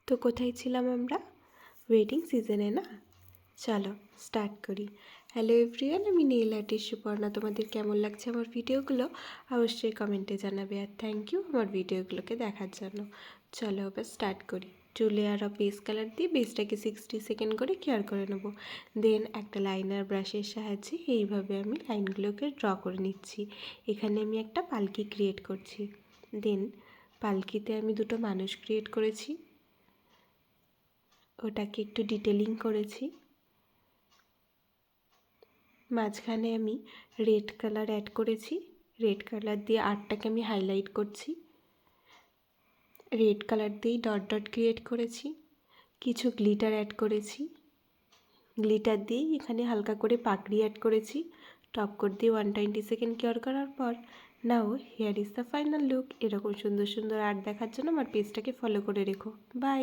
তো কোথায় ছিলাম আমরা? ওয়েডিং সিজনে না? চলো স্টার্ট করি। হ্যালো এভরিওয়ান, আমি নেইল আর্টিস্ট সুপর্ণা। তোমাদের কেমন লাগছে আমার ভিডিওগুলো অবশ্যই কমেন্টে জানাবে। আর থ্যাংক ইউ আমার ভিডিওগুলোকে দেখার জন্য। চলো এবার স্টার্ট করি। চুলে আরও বেস কালার দিয়ে বেসটাকে 60 সেকেন্ড করে কেয়ার করে নেবো। দেন একটা লাইনার ব্রাশের সাহায্যে এইভাবে আমি লাইনগুলোকে ড্র করে নিচ্ছি। এখানে আমি একটা পালকি ক্রিয়েট করছি। দেন পালকিতে আমি দুটো মানুষ ক্রিয়েট করেছি, ওটাকে একটু ডিটেলিং করেছি। মাঝখানে আমি রেড কালার অ্যাড করেছি, রেড কালার দিয়ে আর্টটাকে আমি হাইলাইট করছি। রেড কালার দিয়েই ডট ডট ক্রিয়েট করেছি, কিছু গ্লিটার অ্যাড করেছি। গ্লিটার দিয়েই এখানে হালকা করে পাকড়ি অ্যাড করেছি। টপ কোট দিয়ে 120 সেকেন্ড কেয়ার করার পর now here is the final look. এরকম সুন্দর সুন্দর আর্ট দেখার জন্য আমার পেজটাকে ফলো করে রেখো। বাই।